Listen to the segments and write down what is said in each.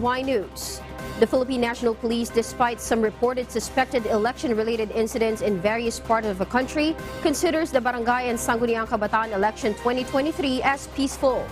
Y News. The Philippine National Police, despite some reported suspected election-related incidents in various parts of the country, considers the Barangay and Sangguniang Kabataan election 2023 as peaceful.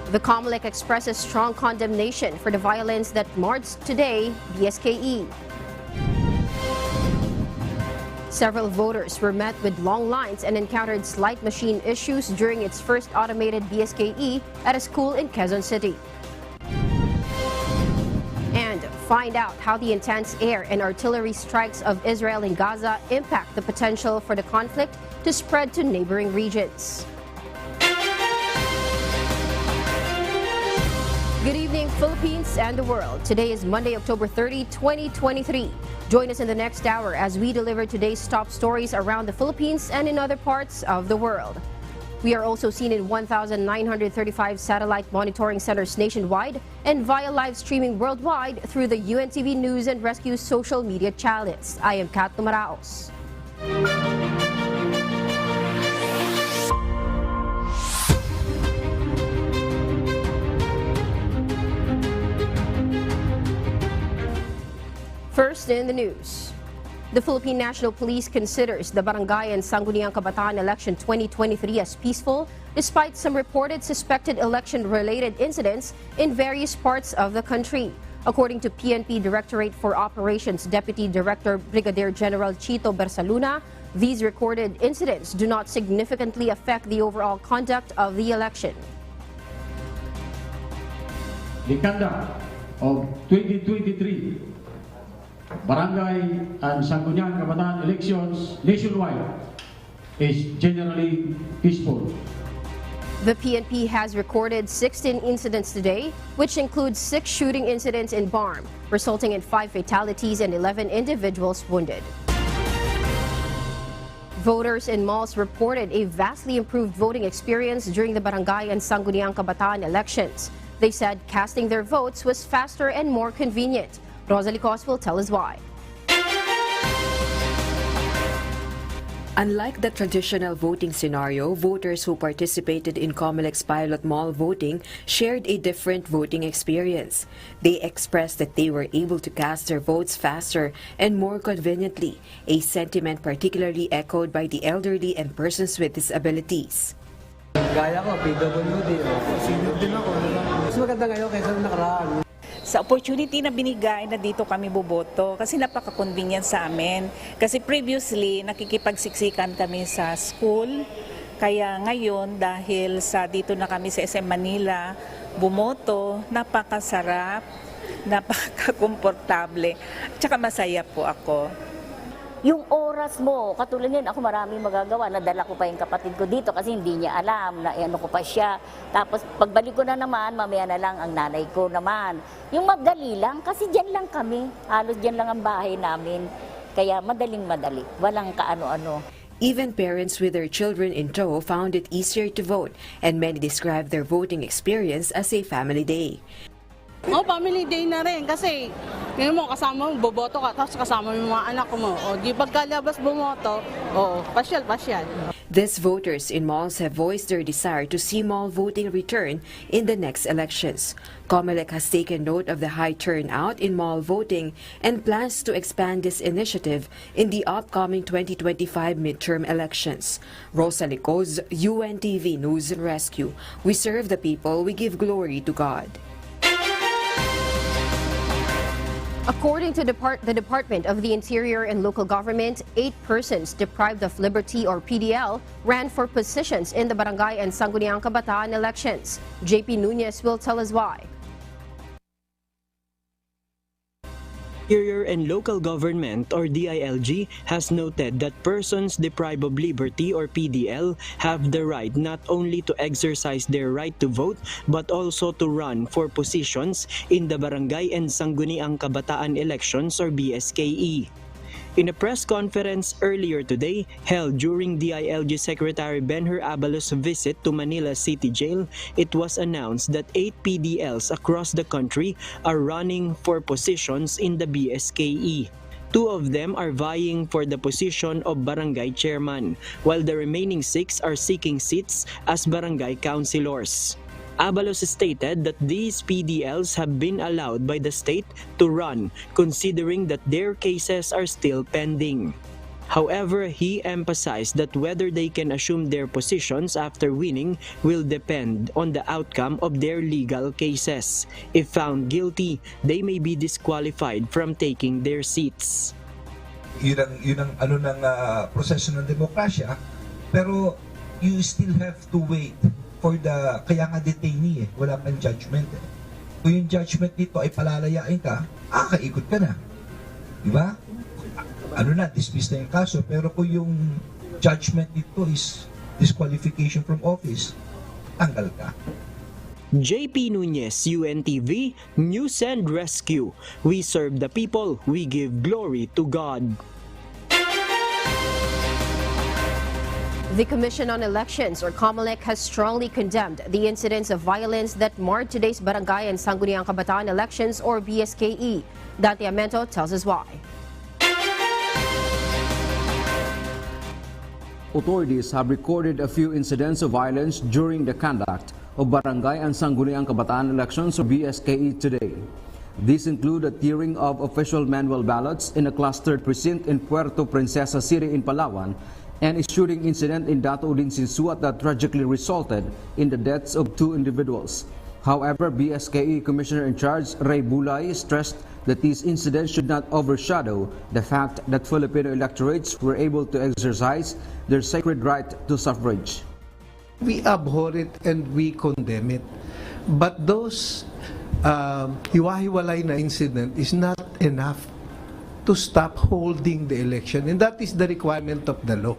The COMELEC expresses strong condemnation for the violence that marred today, BSKE. Several voters were met with long lines and encountered slight machine issues during its first automated BSKE at a school in Quezon City. And find out how the intense air and artillery strikes of Israel in Gaza impact the potential for the conflict to spread to neighboring regions. Good evening, Philippines and the world. Today is Monday, October 30, 2023. Join us in the next hour as we deliver today's top stories around the Philippines and in other parts of the world. We are also seen in 1,935 satellite monitoring centers nationwide and via live streaming worldwide through the UNTV News and Rescue social media channels. I am Kat Numaraos. First in the news, the Philippine National Police considers the Barangay and Sangguniang Kabataan election 2023 as peaceful despite some reported suspected election-related incidents in various parts of the country. According to PNP Directorate for Operations Deputy Director Brigadier General Chito Bersaluna, these recorded incidents do not significantly affect the overall conduct of the election. The conduct of 2023 Barangay and Sangguniang Kabataan elections nationwide is generally peaceful. The PNP has recorded 16 incidents today, which includes 6 shooting incidents in Barm, resulting in 5 fatalities and 11 individuals wounded. Voters in malls reported a vastly improved voting experience during the Barangay and Sangguniang Kabataan elections. They said casting their votes was faster and more convenient. Rosalie Cos will tell us why. Unlike the traditional voting scenario, voters who participated in COMELEC's pilot mall voting shared a different voting experience. They expressed that they were able to cast their votes faster and more conveniently, a sentiment particularly echoed by the elderly and persons with disabilities. Gaya ko, PWD. Senior din ako. Mas maganda ngayon kaysa nakaraan. Sa opportunity na binigay na dito kami boboto kasi napaka-convenient sa amin. Kasi previously nakikipagsiksikan kami sa school, kaya ngayon dahil sa dito na kami sa SM Manila bumoto, napakasarap, napaka-komportable, tsaka masaya po ako. Yung oras mo, katulad yun, ako maraming magagawa. Nadala ko pa yung kapatid ko dito kasi hindi niya alam na ano ko pa siya. Tapos pagbalik ko na naman, mamaya na lang ang nanay ko naman. Yung madali lang, kasi dyan lang kami. Halos dyan lang ang bahay namin. Kaya madaling-madali. Walang kaano-ano. Even parents with their children in tow found it easier to vote, and many described their voting experience as a family day. Oh, family day na rin kasi ngayon mo kasama mo, boboto ka, tapos kasama mo yung mga anak mo. O, di pagkalabas bumoto, pasyal. These voters in malls have voiced their desire to see mall voting return in the next elections. COMELEC has taken note of the high turnout in mall voting and plans to expand this initiative in the upcoming 2025 midterm elections. Rosalie Cos, UNTV News and Rescue. We serve the people, we give glory to God. According to the Department of the Interior and Local Government, 8 persons deprived of liberty or PDL ran for positions in the Barangay and Sangguniang Kabataan elections. JP Nunez will tell us why. Interior and Local Government or DILG has noted that persons deprived of liberty or PDL have the right not only to exercise their right to vote but also to run for positions in the Barangay and Sangguniang Kabataan elections or BSKE. In a press conference earlier today, held during DILG Secretary Benher Abalos' visit to Manila City Jail, it was announced that 8 PDLs across the country are running for positions in the BSKE. 2 of them are vying for the position of barangay chairman, while the remaining 6 are seeking seats as barangay councilors. Abalos stated that these PDLs have been allowed by the state to run, considering that their cases are still pending. However, he emphasized that whether they can assume their positions after winning will depend on the outcome of their legal cases. If found guilty, they may be disqualified from taking their seats. Yun ang ano ng proseso ng demokrasya, pero you still have to wait for the, kaya nga detainee wala pang judgment Kung yung judgment nito ay palalayain ka, kaikot ka na. Di ba? Ano na, dismiss na yung kaso, pero kung yung judgment nito is disqualification from office, tanggal ka. JP Nunez, UNTV, News and Rescue. We serve the people, we give glory to God. The Commission on Elections, or COMELEC, has strongly condemned the incidents of violence that marred today's Barangay and Sangguniang Kabataan elections, or BSKE. Dante Amento tells us why. Authorities have recorded a few incidents of violence during the conduct of Barangay and Sangguniang Kabataan elections, or BSKE, today. These include a tearing of official manual ballots in a clustered precinct in Puerto Princesa City in Palawan, and a shooting incident in Dato Udin Sinsuat that tragically resulted in the deaths of 2 individuals. However, BSKE Commissioner in charge, Ray Bulay, stressed that these incidents should not overshadow the fact that Filipino electorates were able to exercise their sacred right to suffrage. We abhor it and we condemn it. But those hiwa-hiwalay na incident is not enough to stop holding the election, and that is the requirement of the law.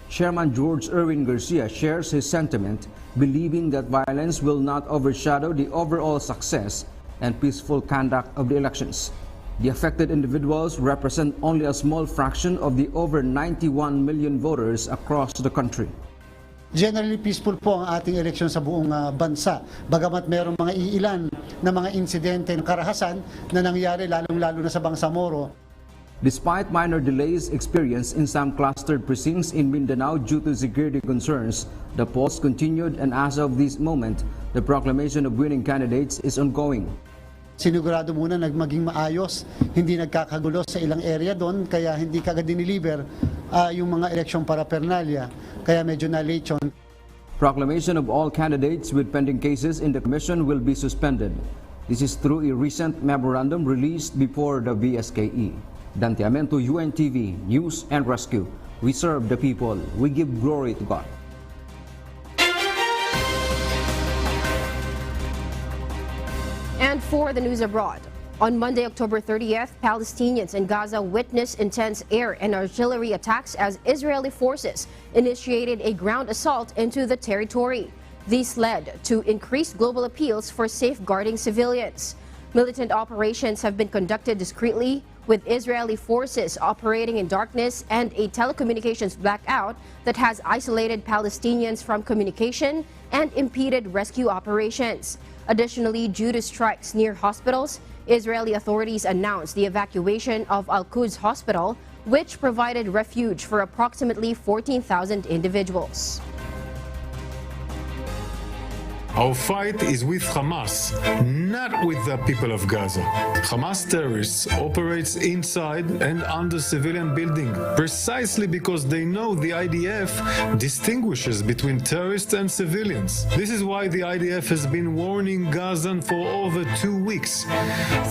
Chairman George Erwin Garcia shares his sentiment, believing that violence will not overshadow the overall success and peaceful conduct of the elections. The affected individuals represent only a small fraction of the over 91 million voters across the country. Generally peaceful po ang ating eleksyon sa buong bansa. Bagamat mayroong mga iilan na mga insidente ng karahasan na nangyari lalong-lalo na sa Bangsamoro. Despite minor delays experienced in some clustered precincts in Mindanao due to security concerns, the polls continued, and as of this moment, the proclamation of winning candidates is ongoing. Sinigurado muna maging maayos, hindi nagkakagulo sa ilang area doon, kaya hindi kagad diniliver yung mga eleksyon paraphernalia, kaya medyo na-late yun. Proclamation of all candidates with pending cases in the commission will be suspended. This is through a recent memorandum released before the BSKE. Dante Amento, UNTV, News and Rescue. We serve the people. We give glory to God. And for the news abroad, on Monday, October 30th, Palestinians in Gaza witnessed intense air and artillery attacks as Israeli forces initiated a ground assault into the territory. These led to increased global appeals for safeguarding civilians. Militant operations have been conducted discreetly, with Israeli forces operating in darkness and a telecommunications blackout that has isolated Palestinians from communication and impeded rescue operations. Additionally, due to strikes near hospitals, Israeli authorities announced the evacuation of Al-Quds Hospital, which provided refuge for approximately 14,000 individuals. Our fight is with Hamas, not with the people of Gaza. Hamas terrorists operates inside and under civilian buildings precisely because they know the IDF distinguishes between terrorists and civilians. This is why the IDF has been warning Gazan for over 2 weeks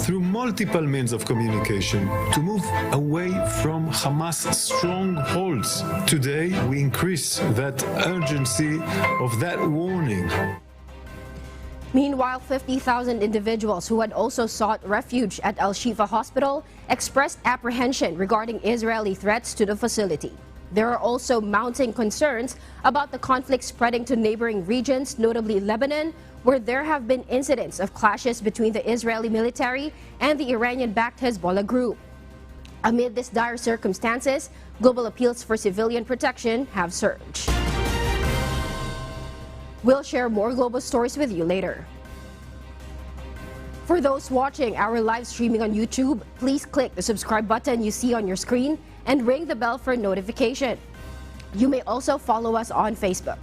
through multiple means of communication to move away from Hamas strongholds. Today, we increase that urgency of that warning. Meanwhile, 50,000 individuals who had also sought refuge at Al-Shifa Hospital expressed apprehension regarding Israeli threats to the facility. There are also mounting concerns about the conflict spreading to neighboring regions, notably Lebanon, where there have been incidents of clashes between the Israeli military and the Iranian-backed Hezbollah group. Amid these dire circumstances, global appeals for civilian protection have surged. We'll share more global stories with you later. For those watching our live streaming on YouTube, please click the subscribe button you see on your screen and ring the bell for notification. You may also follow us on Facebook.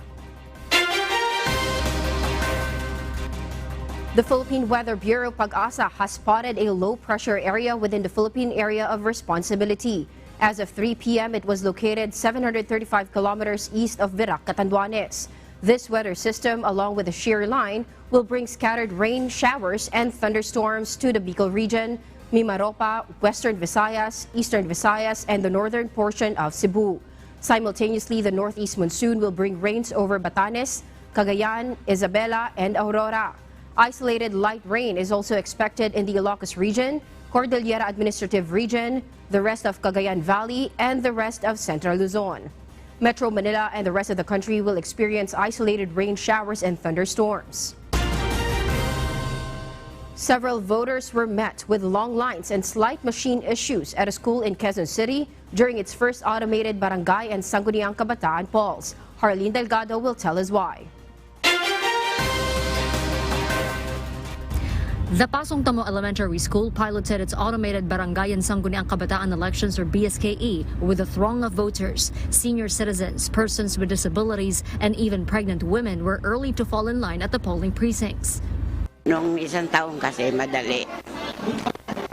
The Philippine Weather Bureau Pag-asa has spotted a low-pressure area within the Philippine Area of Responsibility. As of 3 p.m., it was located 735 kilometers east of Virac, Catanduanes. This weather system, along with a shear line, will bring scattered rain showers and thunderstorms to the Bicol region, Mimaropa, Western Visayas, Eastern Visayas, and the northern portion of Cebu. Simultaneously, the northeast monsoon will bring rains over Batanes, Cagayan, Isabela, and Aurora. Isolated light rain is also expected in the Ilocos region, Cordillera Administrative Region, the rest of Cagayan Valley, and the rest of Central Luzon. Metro Manila and the rest of the country will experience isolated rain showers and thunderstorms. Several voters were met with long lines and slight machine issues at a school in Quezon City during its first automated barangay and sangguniang kabataan polls. Harleen Delgado will tell us why. The Pasong Tamo Elementary School piloted its automated barangay and sangguniang kabataan elections, or BSKE, with a throng of voters. Senior citizens, persons with disabilities, and even pregnant women were early to fall in line at the polling precincts. Noong isang taon kasi madali.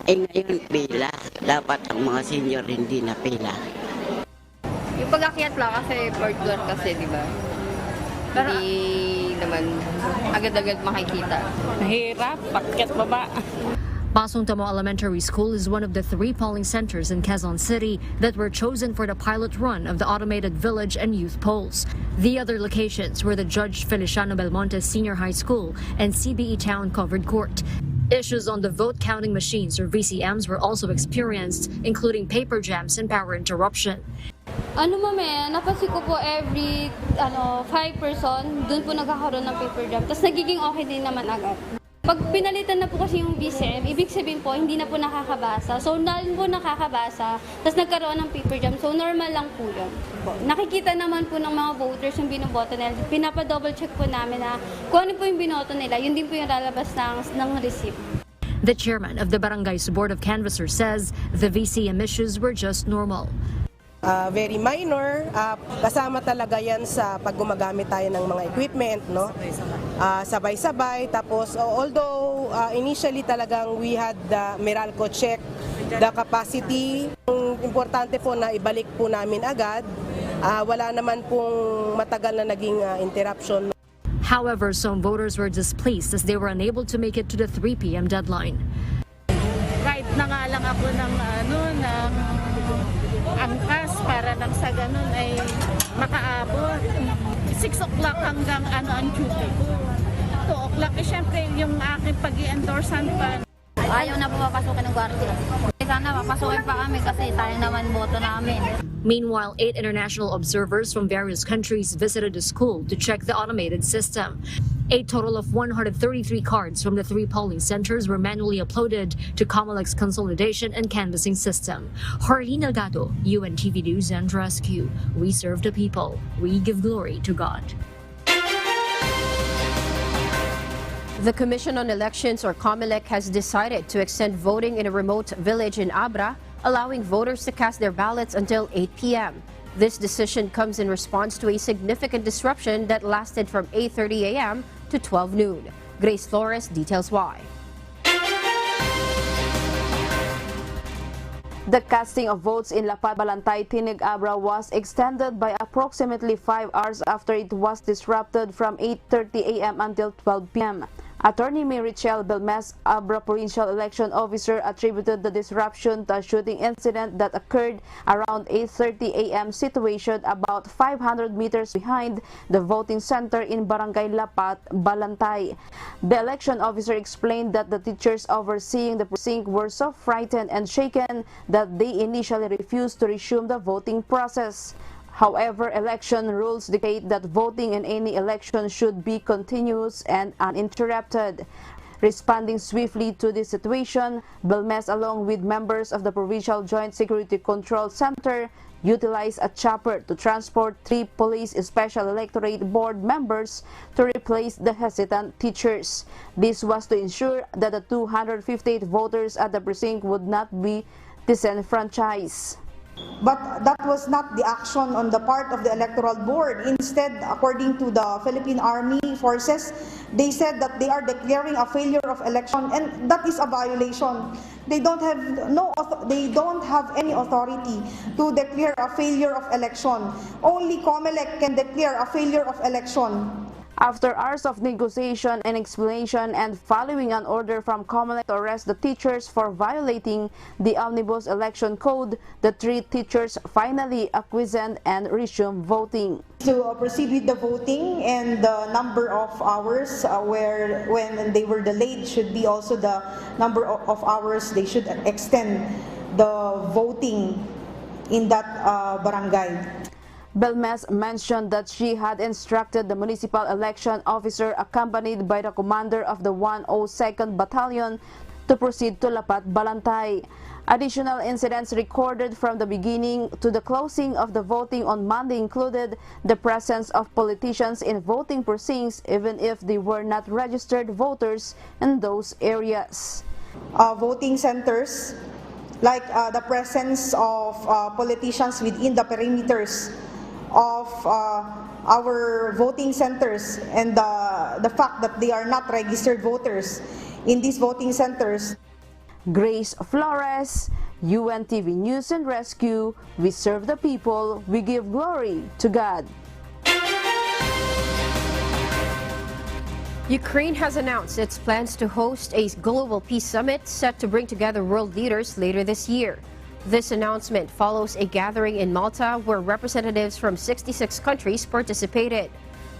Ngayon pila. Dapat ang mga senior hindi na pila. Yung pag-akyat lang kasi part 1 kasi, di ba? Hindi naman agad-agad makikita. Mahirap, pakyat baba. Pasong Tamo Elementary School is one of the 3 polling centers in Quezon City that were chosen for the pilot run of the automated village and youth polls. The other locations were the Judge Feliciano Belmonte Senior High School and CBE Town Covered Court. Issues on the vote counting machines, or VCMs, were also experienced, including paper jams and power interruption. Napansin ko po every 5 person, dun po nagkakaroon ng paper jam. Tapos nagiging okay din naman agad. Pag pinalitan na po kasi yung VCM, ibig sabihin po, hindi na po nakakabasa. So, po nakakabasa, tapos nagkaroon ng paper jam. So, normal lang po yun. Nakikita naman po ng mga voters yung binoboto nila. Pinapa-double check po namin na kung ano po yung binoto nila, yun din po yung lalabas ng receipt. The chairman of the Barangay's Board of Canvassers says the VCM issues were just normal. Very minor, kasama talaga yan sa pag gumagamit tayo ng mga equipment, no? Sabay-sabay, tapos although initially talagang we had the Meralco check the capacity, importante po na ibalik po namin agad, wala naman pong matagal na naging interruption. However, some voters were displeased as they were unable to make it to the 3 p.m. deadline. Kahit na nga lang ako ng angkas para lang sa ganun ay makaabot. 6 o'clock hanggang ang duty ko. 2 o'clock syempre yung aking pag-i-endorsean pa. Ayaw na po papasukin ng gwardiya. Sana papasukin pa kami kasi tayo naman boto namin. Meanwhile, 8 international observers from various countries visited the school to check the automated system. A total of 133 cards from the 3 polling centers were manually uploaded to COMELEC's consolidation and canvassing system. Harleen Delgado, UNTV News and Rescue. We serve the people. We give glory to God. The Commission on Elections, or COMELEC, has decided to extend voting in a remote village in Abra, allowing voters to cast their ballots until 8 p.m. This decision comes in response to a significant disruption that lasted from 8:30 a.m. to 12 noon. Grace Flores details why. The casting of votes in Lapad, Balantay, Tinig, Abra was extended by approximately 5 hours after it was disrupted from 8:30 a.m. until 12 p.m. Attorney Richelle Belmes, Abra Provincial Election Officer, attributed the disruption to a shooting incident that occurred around 8:30 a.m. situation about 500 meters behind the voting center in Barangay Lapat, Balantay. The election officer explained that the teachers overseeing the precinct were so frightened and shaken that they initially refused to resume the voting process. However, election rules dictate that voting in any election should be continuous and uninterrupted. Responding swiftly to this situation, Belmes, along with members of the Provincial Joint Security Control Center, utilized a chopper to transport 3 police special electorate board members to replace the hesitant teachers. This was to ensure that the 258 voters at the precinct would not be disenfranchised. But that was not the action on the part of the Electoral Board. Instead, according to the Philippine Army Forces, they said that they are declaring a failure of election, and that is a violation. They don't have any authority to declare a failure of election. Only COMELEC can declare a failure of election. After hours of negotiation and explanation and following an order from COMELEC to arrest the teachers for violating the Omnibus Election Code, the 3 teachers finally acquiesced and resumed voting. To proceed with the voting, and the number of hours when they were delayed should be also the number of hours they should extend the voting in that barangay. Belmes mentioned that she had instructed the municipal election officer accompanied by the commander of the 102nd Battalion to proceed to Lapat Balantay. Additional incidents recorded from the beginning to the closing of the voting on Monday included the presence of politicians in voting precincts even if they were not registered voters in those areas. Voting centers, like the presence of politicians within the perimeters of our voting centers, and the fact that they are not registered voters in these voting centers. Grace Flores, UNTV News and Rescue. We serve the people, we give glory to God. Ukraine has announced its plans to host a global peace summit set to bring together world leaders later this year. This announcement follows a gathering in Malta where representatives from 66 countries participated.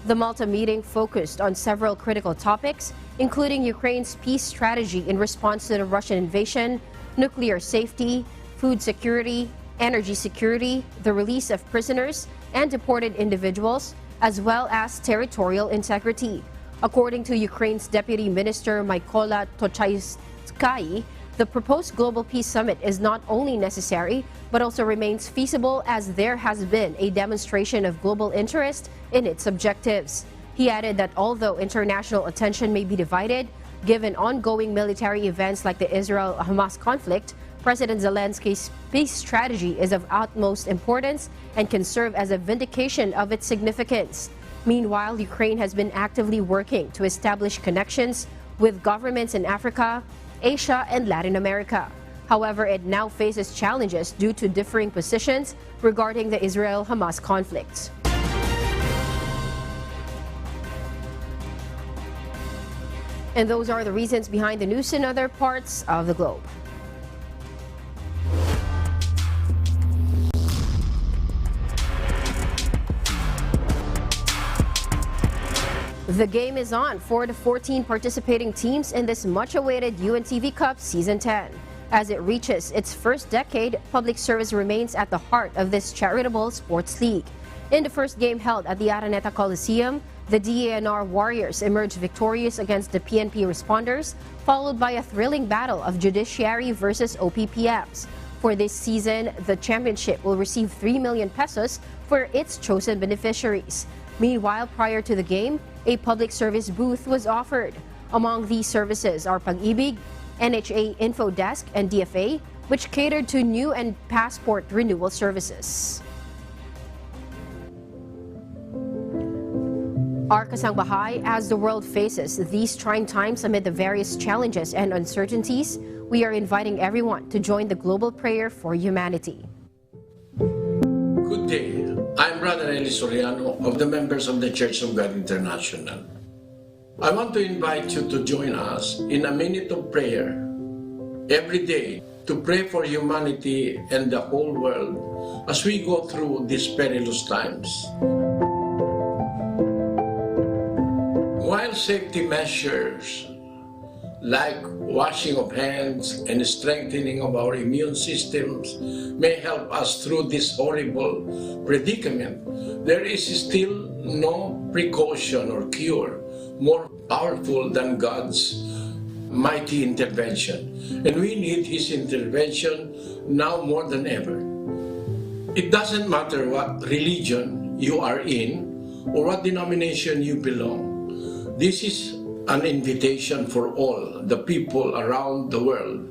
The Malta meeting focused on several critical topics, including Ukraine's peace strategy in response to the Russian invasion, nuclear safety, food security, energy security, the release of prisoners and deported individuals, as well as territorial integrity. According to Ukraine's Deputy Minister Mykola Tochayskyi, the proposed Global Peace Summit is not only necessary, but also remains feasible as there has been a demonstration of global interest in its objectives. He added that although international attention may be divided, given ongoing military events like the Israel-Hamas conflict, President Zelensky's peace strategy is of utmost importance and can serve as a vindication of its significance. Meanwhile, Ukraine has been actively working to establish connections with governments in Africa, Asia, and Latin America. However, it now faces challenges due to differing positions regarding the Israel-Hamas conflict. And those are the reasons behind the news in other parts of the globe. The game is on for the 14 participating teams in this much-awaited UNTV Cup Season 10. As it reaches its first decade, public service remains at the heart of this charitable sports league. In the first game held at the Araneta Coliseum, the DANR Warriors emerged victorious against the PNP responders, followed by a thrilling battle of judiciary versus OPPMs. For this season, the championship will receive 3 million pesos for its chosen beneficiaries. Meanwhile, prior to the game, a public service booth was offered. Among these services are Pag-ibig, NHA Info Desk, and DFA, which catered to new and passport renewal services. Arkasang Bahay, as the world faces these trying times amid the various challenges and uncertainties, we are inviting everyone to join the global prayer for humanity. Good day. I'm Brother Eli Soriano of the members of the Church of God International. I want to invite you to join us in a minute of prayer every day to pray for humanity and the whole world as we go through these perilous times. While safety measures like washing of hands and strengthening of our immune systems may help us through this horrible predicament, there is still no precaution or cure more powerful than God's mighty intervention. And we need His intervention now more than ever. It doesn't matter what religion you are in or what denomination you belong. This is an invitation for all the people around the world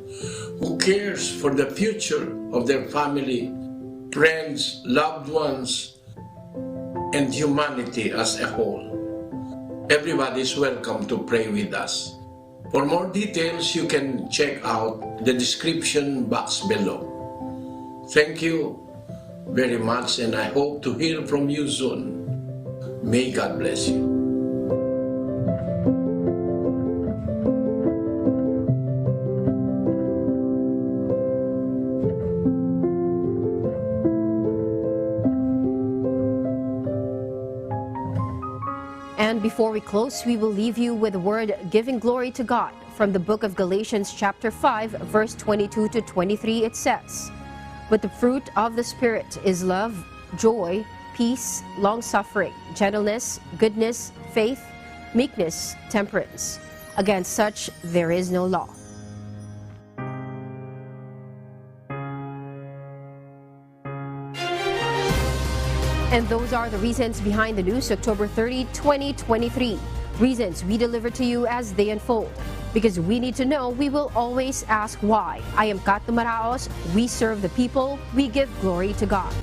who cares for the future of their family friends, loved ones, and humanity as a whole. Everybody is welcome to pray with us. For more details, you can check out the description box below. Thank you very much, and I hope to hear from you soon. May God bless you. And before we close, we will leave you with the word giving glory to God. From the book of Galatians chapter 5, verse 22 to 23, it says, "But the fruit of the Spirit is love, joy, peace, long-suffering, gentleness, goodness, faith, meekness, temperance. Against such there is no law." And those are the reasons behind the news, October 30, 2023. Reasons we deliver to you as they unfold. Because we need to know, we will always ask why. I am Kat Maraos. We serve the people. We give glory to God.